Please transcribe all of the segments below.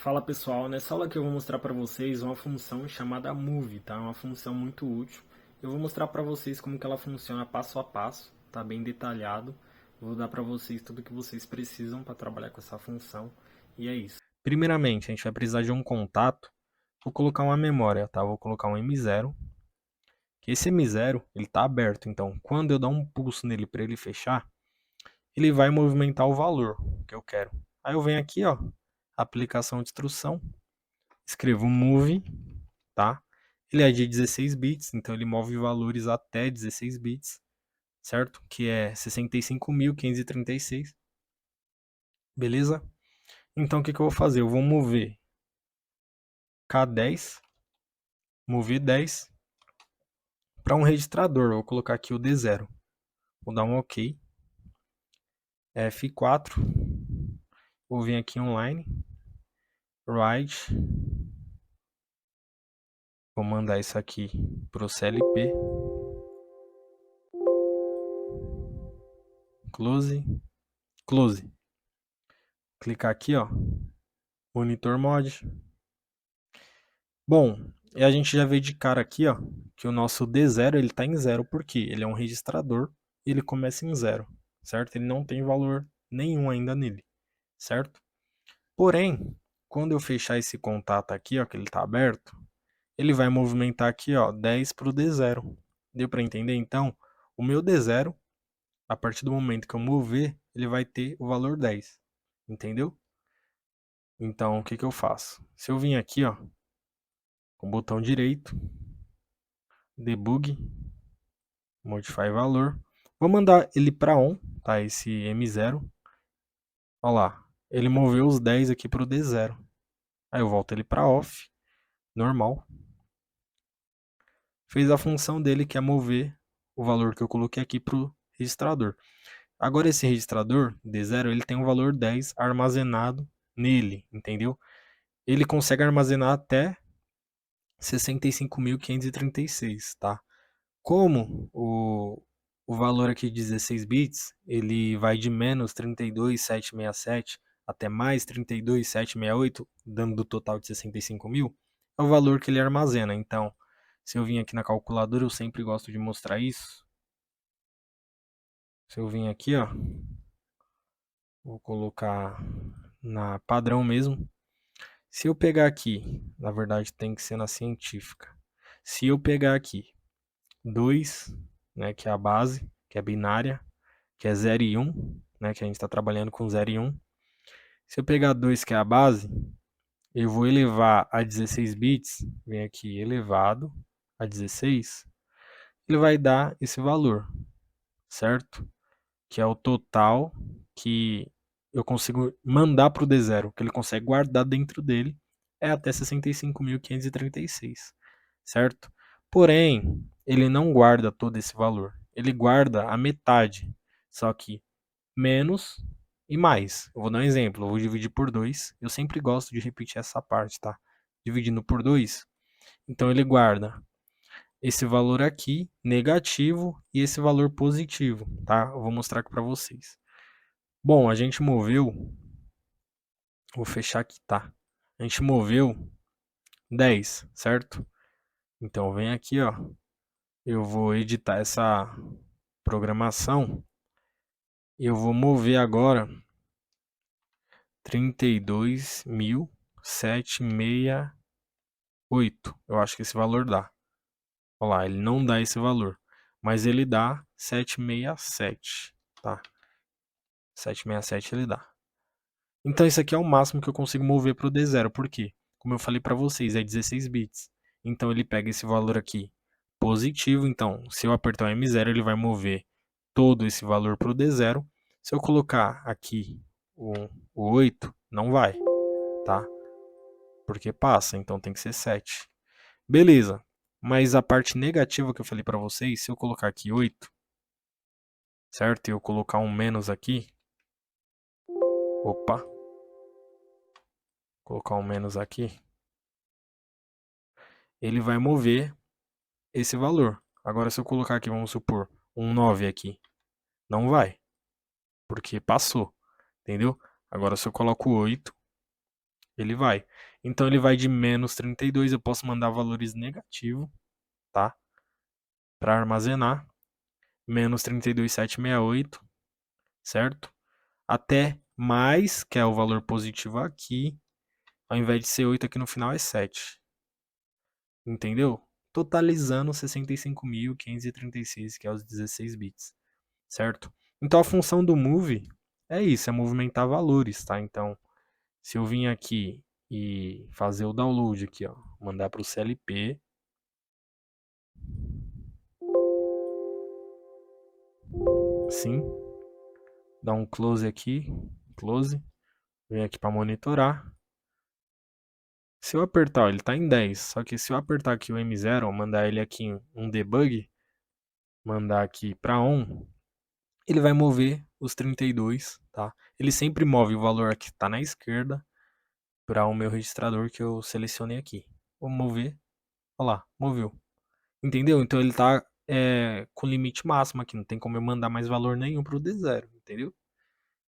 Fala pessoal, nessa aula aqui eu vou mostrar para vocês uma função chamada move, tá? Uma função muito útil. Eu vou mostrar para vocês como que ela funciona passo a passo, tá bem detalhado. Vou dar para vocês tudo que vocês precisam para trabalhar com essa função e é isso. Primeiramente, a gente vai precisar de um contato. Vou colocar uma memória, tá? Vou colocar um M0. Que esse M0 ele está aberto, então quando eu dar um pulso nele para ele fechar, ele vai movimentar o valor que eu quero. Aí eu venho aqui, ó, aplicação de instrução. Escrevo move, tá? Ele é de 16 bits, então ele move valores até 16 bits, certo? Que é 65.536, beleza? Então o que eu vou fazer? Eu vou mover K10, mover 10 para um registrador. Vou colocar aqui o D0. Vou dar um OK. F4. Vou vir aqui online. Write. Vou mandar isso aqui para o CLP. Close. Close. Clicar aqui, ó. Monitor mod. Bom, e a gente já vê de cara aqui, ó, que o nosso D0 ele tá em 0, porque ele é um registrador e ele começa em 0, certo? Ele não tem valor nenhum ainda nele, certo? Porém, quando eu fechar esse contato aqui, ó, que ele tá aberto, ele vai movimentar aqui, ó, 10 pro D0. Deu para entender? Então, o meu D0, a partir do momento que eu mover, ele vai ter o valor 10, entendeu? Então, o que eu faço? Se eu vim aqui, ó, com o botão direito, debug, modify valor, vou mandar ele para on, tá? Esse M0, olha lá, ele moveu os 10 aqui para o D0. Aí eu volto ele para off, normal. Fez a função dele que é mover o valor que eu coloquei aqui para o registrador. Agora esse registrador D0, ele tem um valor 10 armazenado nele, entendeu? Ele consegue armazenar até 65.536, tá? Como o valor aqui de 16 bits, ele vai de menos 32.767 até mais 32.768, dando o total de 65.000, é o valor que ele armazena. Então, se eu vim aqui na calculadora, eu sempre gosto de mostrar isso. Se eu vim aqui, ó, vou colocar na padrão mesmo. Se eu pegar aqui, na verdade tem que ser na científica. Se eu pegar aqui 2, né, que é a base, que é binária, que é 0 e 1, né, que a gente está trabalhando com 0 e 1. Se eu pegar 2, que é a base, eu vou elevar a 16 bits, vem aqui elevado a 16, ele vai dar esse valor, certo? Que é o total que eu consigo mandar para o D0, que ele consegue guardar dentro dele, é até 65.536, certo? Porém, ele não guarda todo esse valor, ele guarda a metade, só que menos e mais. Eu vou dar um exemplo, eu vou dividir por 2, eu sempre gosto de repetir essa parte, tá? Dividindo por 2, então ele guarda esse valor aqui, negativo, e esse valor positivo, tá? Eu vou mostrar aqui para vocês. Bom, a gente moveu, vou fechar aqui, tá? A gente moveu 10, certo? Então vem aqui, ó, eu vou editar essa programação e eu vou mover agora 32.768. Eu acho que esse valor dá. Olha lá, ele não dá esse valor, mas ele dá 767, tá? 767 ele dá. Então isso aqui é o máximo que eu consigo mover para o D0, por quê? Como eu falei para vocês, é 16 bits. Então ele pega esse valor aqui positivo, então se eu apertar o M0 ele vai mover todo esse valor para o D0. Se eu colocar aqui o 8, não vai, tá? Porque passa, então tem que ser 7. Beleza, mas a parte negativa que eu falei para vocês, se eu colocar aqui 8, certo? E eu colocar um menos aqui, opa, colocar um menos aqui, ele vai mover esse valor. Agora, se eu colocar aqui, vamos supor, um 9 aqui, não vai, porque passou, entendeu? Agora, se eu coloco 8, Ele vai. Então ele vai de menos 32, eu posso mandar valores negativos, tá? Para armazenar. Menos 32,768, certo? Até mais, que é o valor positivo aqui, ao invés de ser 8 aqui no final é 7. Entendeu? Totalizando 65.536, que é os 16 bits, certo? Então a função do move é isso, é movimentar valores, tá? Então, se eu vim aqui e fazer o download aqui, ó, mandar para o CLP, sim, dar um close aqui, close, vem aqui para monitorar. Se eu apertar, ó, ele tá em 10, só que se eu apertar aqui o M0, mandar ele aqui em um debug, mandar aqui para on, ele vai mover os 32, tá? Ele sempre move o valor que está na esquerda para o meu registrador que eu selecionei aqui. Vou mover, olha lá, moveu. Entendeu? Então ele tá com limite máximo aqui, não tem como eu mandar mais valor nenhum para o D0, entendeu?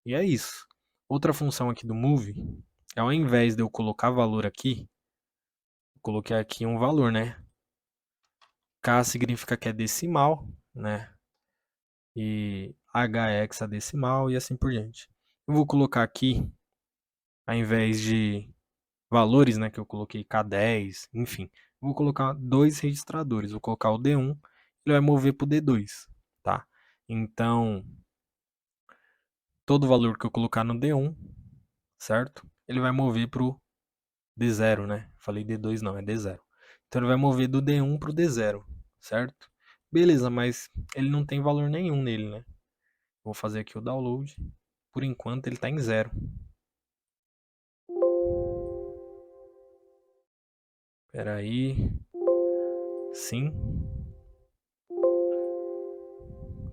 E é isso. Outra função aqui do move é ao invés de eu colocar valor aqui, eu coloquei aqui um valor, né? K significa que é decimal, né? E H é hexadecimal e assim por diante. Eu vou colocar aqui, ao invés de valores, né, que eu coloquei K10, enfim, vou colocar dois registradores. Vou colocar o D1, ele vai mover para o D2, tá? Então, todo valor que eu colocar no D1, certo? Ele vai mover para o D0, né? Falei D2 não, é D0. Então ele vai mover do D1 para o D0, certo? Beleza, mas ele não tem valor nenhum nele, né? Vou fazer aqui o download. Por enquanto ele está em 0. Espera aí. Sim.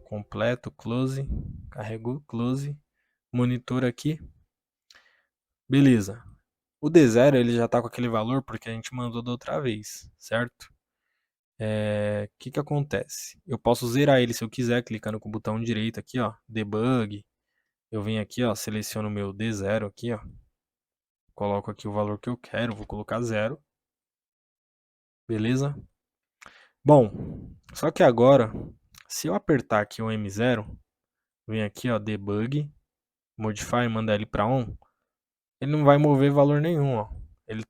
Completo, close. Carregou, close. Monitor aqui. Beleza. O D0 ele já está com aquele valor porque a gente mandou da outra vez, certo? O que acontece? Eu posso zerar ele se eu quiser, clicando com o botão direito aqui, ó, debug. Eu venho aqui, ó, seleciono o meu D0 aqui, ó. Coloco aqui o valor que eu quero, vou colocar 0. Beleza? Bom, só que agora, se eu apertar aqui o M0, vem aqui, ó, debug, modify, mandar ele para on, ele não vai mover valor nenhum, ó. Ele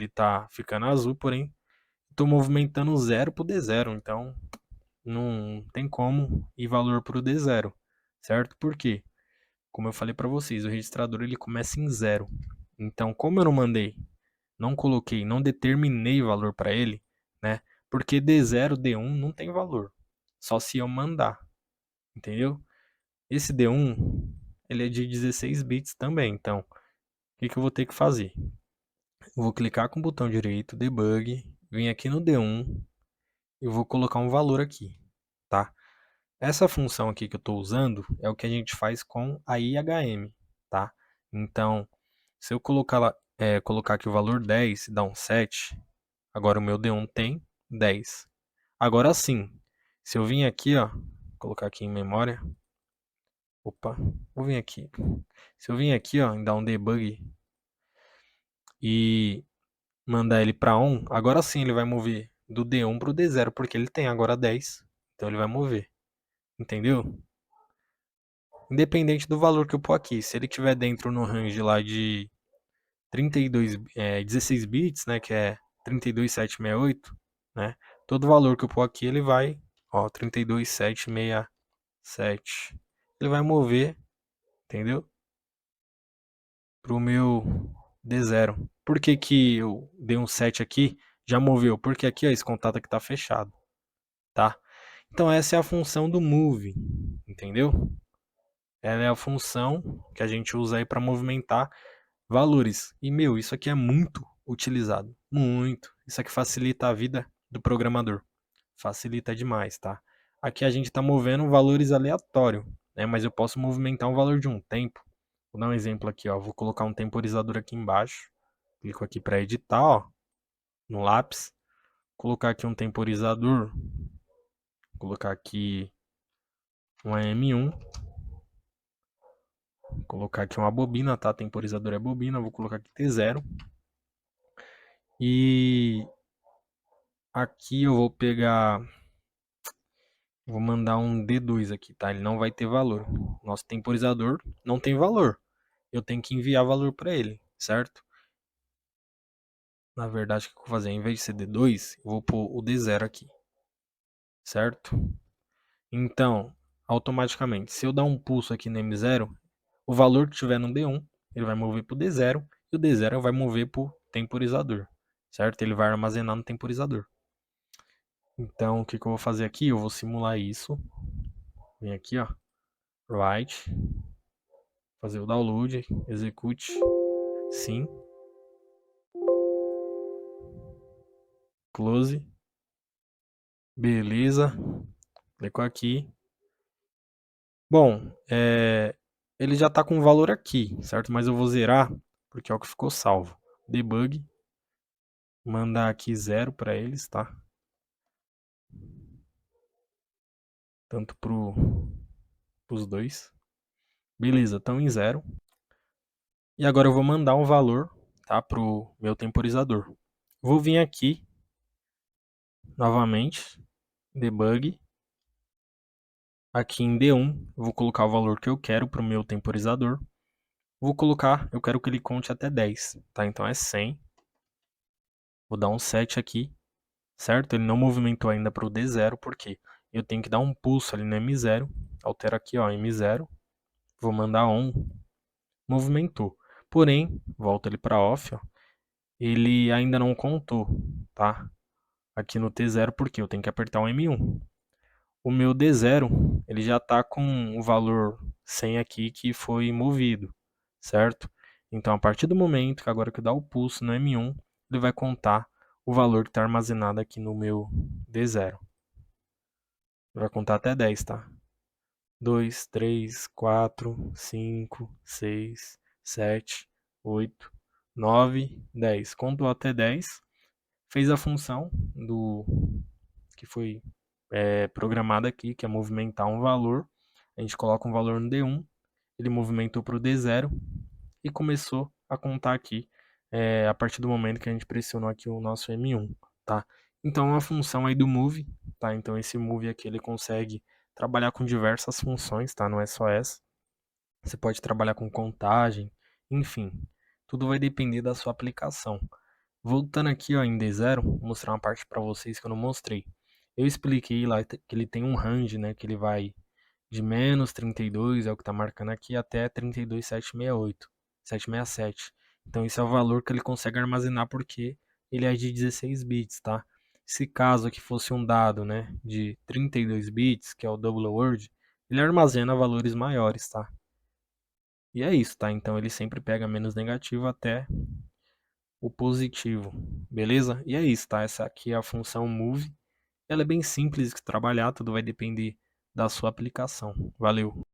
tá ficando azul, porém, estou movimentando 0 pro D0, então não tem como ir valor pro D0, certo? Por quê? Como eu falei para vocês, o registrador ele começa em 0. Então, como eu não mandei, não coloquei, não determinei valor para ele, né? Porque D0, D1 não tem valor. Só se eu mandar, entendeu? Esse D1, ele é de 16 bits também, então, o que eu vou ter que fazer? Eu vou clicar com o botão direito, debug, vim aqui no D1 e vou colocar um valor aqui, tá? Essa função aqui que eu estou usando é o que a gente faz com a IHM, tá? Então, se eu colocar aqui o valor 10 e dar um 7, agora o meu D1 tem 10. Agora sim, se eu vim aqui, ó, colocar aqui em memória, opa, vou vir aqui. Se eu vim aqui, ó, em dar um debug e mandar ele para on, agora sim ele vai mover do D1 para o D0, porque ele tem agora 10, então ele vai mover, entendeu? Independente do valor que eu pôr aqui, se ele tiver dentro no range lá de 16 bits, né, que é 32.768, né, todo valor que eu pôr aqui ele vai, ó, 32.767, ele vai mover, entendeu? Pro meu D0. Por que que eu dei um 7 aqui, já moveu? Porque aqui, ó, esse contato aqui tá fechado, tá? Então essa é a função do move, entendeu? Ela é a função que a gente usa aí para movimentar valores. E, meu, isso aqui é muito utilizado. Muito. Isso aqui facilita a vida do programador. Facilita demais, tá? Aqui a gente está movendo valores aleatórios, né? Mas eu posso movimentar um valor de um tempo. Vou dar um exemplo aqui, ó. Vou colocar um temporizador aqui embaixo. Clico aqui para editar, ó. No lápis. Colocar aqui um temporizador. Colocar aqui um AM1. Vou colocar aqui uma bobina, tá? Temporizador é bobina, vou colocar aqui T0. E aqui eu vou pegar, vou mandar um D2 aqui, tá? Ele não vai ter valor. Nosso temporizador não tem valor. Eu tenho que enviar valor para ele, certo? Na verdade, o que eu vou fazer? Em vez de ser D2, eu vou pôr o D0 aqui, certo? Então, automaticamente, se eu dar um pulso aqui no M0, o valor que tiver no D1, ele vai mover para o D0 e o D0 vai mover para o temporizador, certo? Ele vai armazenar no temporizador. Então, o que eu vou fazer aqui? Eu vou simular isso. Vem aqui, ó, write, fazer o download, execute, sim, close, beleza, clicou aqui. Bom, ele já está com o valor aqui, certo? Mas eu vou zerar, porque é o que ficou salvo. Debug, mandar aqui 0 para eles, tá? Tanto para os dois. Beleza, estão em 0. E agora eu vou mandar um valor, tá? Para o meu temporizador. Vou vir aqui, novamente, debug. Aqui em D1, eu vou colocar o valor que eu quero para o meu temporizador. Vou colocar, eu quero que ele conte até 10, tá? Então é 100. Vou dar um set aqui, certo? Ele não movimentou ainda para o D0, porque eu tenho que dar um pulso ali no M0. Altero aqui, ó, M0. Vou mandar on. Movimentou. Porém, volta ele para off, ó. Ele ainda não contou, tá? Aqui no T0, porque eu tenho que apertar o M1. O meu D0, ele já está com o valor 100 aqui que foi movido, certo? Então, a partir do momento que agora que eu dar o pulso no M1, ele vai contar o valor que está armazenado aqui no meu D0. Ele vai contar até 10, tá? 2, 3, 4, 5, 6, 7, 8, 9, 10. Contou até 10, fez a função do que foi programada aqui, que é movimentar um valor. A gente coloca um valor no D1, ele movimentou para o D0 e começou a contar aqui a partir do momento que a gente pressionou aqui o nosso M1, tá? Então é uma função aí do move, tá? Então esse move aqui ele consegue trabalhar com diversas funções, tá? Não é só essa. Você pode trabalhar com contagem, enfim, tudo vai depender da sua aplicação. Voltando aqui ó, em D0, vou mostrar uma parte para vocês que eu não mostrei. Eu expliquei lá que ele tem um range, né, que ele vai de menos 32, é o que está marcando aqui, até 32.768, 767. Então esse é o valor que ele consegue armazenar porque ele é de 16 bits, tá? Se caso aqui fosse um dado, né, de 32 bits, que é o double word, ele armazena valores maiores, tá? E é isso, tá? Então ele sempre pega menos negativo até o positivo, beleza? E é isso, tá? Essa aqui é a função move. Ela é bem simples de trabalhar, tudo vai depender da sua aplicação. Valeu!